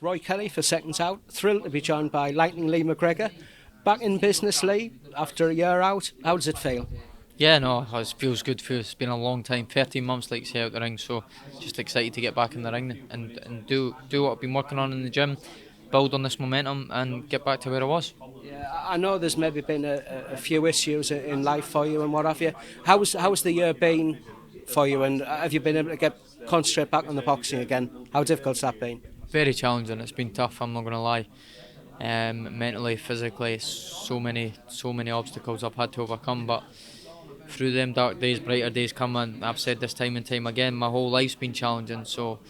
It's Roy Kelly for Seconds Out. Thrilled to be joined by Lightning Lee McGregor. Back in business, Lee, after a year out. How does it feel? Yeah, no, it feels good. It's been a long time, 13 months, like say, out the ring. So just excited to get back in the ring and do what I've been working on in the gym, build on this momentum, and get back to where I was. Yeah, I know there's maybe been a few issues in life for you and what have you. How's the year been for you, and have you been able to concentrate back on the boxing again? How difficult's that been? Very challenging. It's been tough. I'm not gonna lie. Mentally, physically, so many obstacles I've had to overcome. But through them dark days, brighter days come, and I've said this time and time again, my whole life's been challenging. So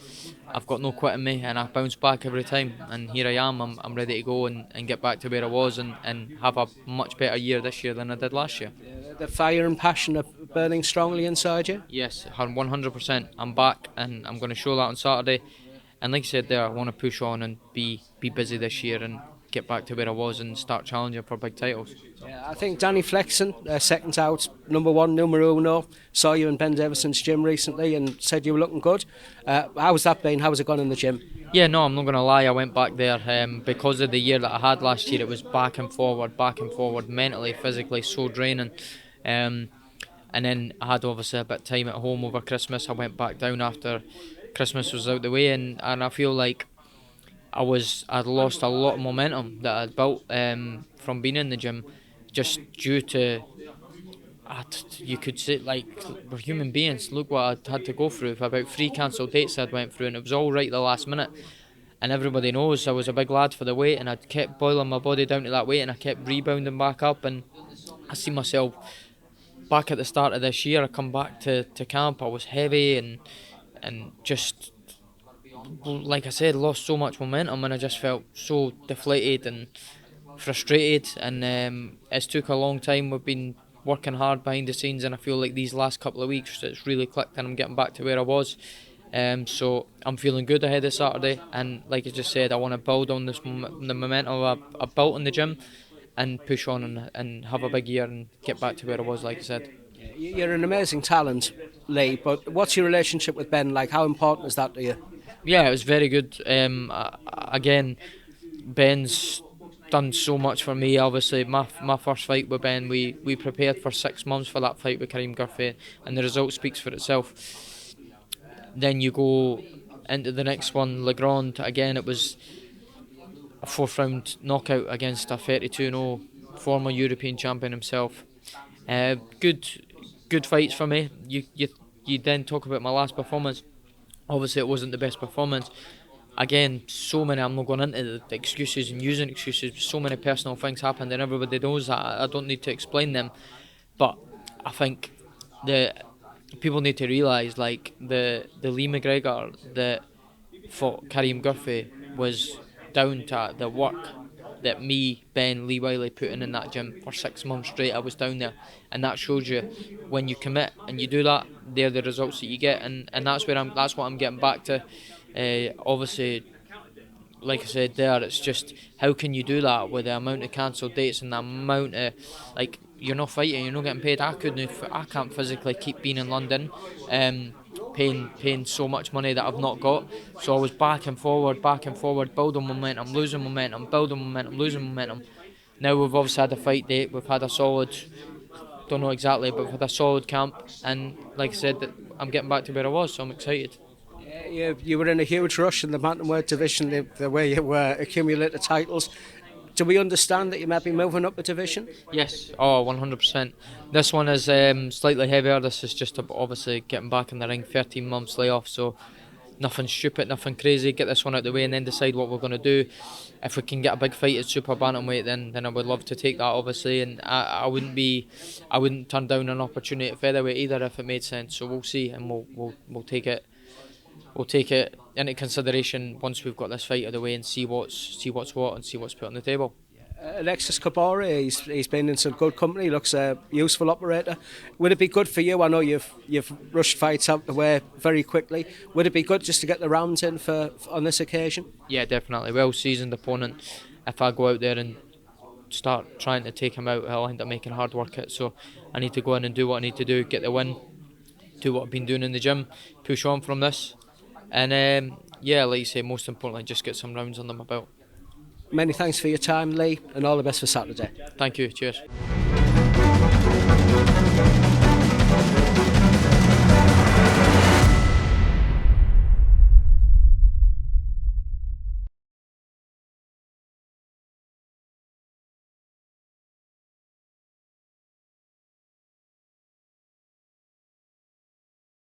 I've got no quit in me, and I bounce back every time. And here I am. I'm ready to go and get back to where I was, and have a much better year this year than I did last year. The fire and passion are burning strongly inside you. Yes, 100%. I'm back, and I'm going to show that on Saturday. And like I said there, I want to push on and be busy this year and get back to where I was and start challenging for big titles. Yeah, I think Danny Flexen, Seconds Out, #1, numero uno, saw you in Ben Davison's gym recently and said you were looking good. How's that been? How's it gone in the gym? Yeah, no, I'm not going to lie. I went back there because of the year that I had last year. It was back and forward, mentally, physically, so draining. And then I had obviously a bit of time at home over Christmas. I went back down after Christmas was out the way, and I feel like I'd lost a lot of momentum that I'd built from being in the gym, just due to you could say, like, we're human beings. Look what I'd had to go through. About 3 cancelled dates I'd went through, and it was all right at the last minute. And everybody knows I was a big lad for the weight, and I kept boiling my body down to that weight, and I kept rebounding back up. And I see myself back at the start of this year. I come back to camp. I was heavy and just, like I said, lost so much momentum, and I just felt so deflated and frustrated. And it's took a long time. We've been working hard behind the scenes, and I feel like these last couple of weeks it's really clicked, and I'm getting back to where I was. So I'm feeling good ahead of Saturday, and like I just said, I want to build on the momentum I've built in the gym, and push on and have a big year and get back to where I was, like I said. You're an amazing talent, Lee, but what's your relationship with Ben like? How important is that to you? Yeah, it was very good. Again, Ben's done so much for me. Obviously, my first fight with Ben, we prepared for 6 months for that fight with Karim Gurfey, and the result speaks for itself. Then you go into the next one, Legrand. Again, it was a 4th round knockout against a 32-0 former European champion himself. Good fights for me. You then talk about my last performance. Obviously, it wasn't the best performance. Again, so many, I'm not going into the excuses and using excuses. So many personal things happened, and everybody knows that. I don't need to explain them. But I think the people need to realise, like, the Lee McGregor that fought Karim Gurfey was down to the work that me, Ben, Lee Wiley put in that gym for 6 months straight. I was down there, and that shows you when you commit and you do that, they're the results that you get, and that's what I'm getting back to. Obviously, like I said there, it's just how can you do that with the amount of cancelled dates and the amount of, like, you're not fighting, you're not getting paid. I can't physically keep being in London, paying so much money that I've not got. So I was back and forward, building momentum, losing momentum, building momentum, losing momentum. Now we've obviously had a fight date, we've had a solid, don't know exactly, but we've had a solid camp, and like I said, that I'm getting back to where I was, so I'm excited. You were in a huge rush in the bantamweight division, the way you were accumulated titles. Do we understand that you might be moving up a division? Yes, 100%. This one is slightly heavier. This is just obviously getting back in the ring, 13 months layoff, so nothing stupid, nothing crazy. Get this one out of the way and then decide what we're going to do. If we can get a big fight at super bantamweight, then I would love to take that, obviously, and I wouldn't turn down an opportunity at featherweight either if it made sense. So we'll see, and we'll take it. We'll take it into consideration once we've got this fight out of the way and see what's what and see what's put on the table. Alexis Kabore, he's been in some good company. Looks a useful operator. Would it be good for you? I know you've rushed fights out the way very quickly. Would it be good just to get the rounds in on this occasion? Yeah, definitely. Well seasoned opponent. If I go out there and start trying to take him out, I'll end up making hard work it. So I need to go in and do what I need to do, get the win, do what I've been doing in the gym, push on from this. And yeah, like you say, most importantly, just get some rounds under my belt. Many thanks for your time, Lee, and all the best for Saturday. Thank you. Cheers.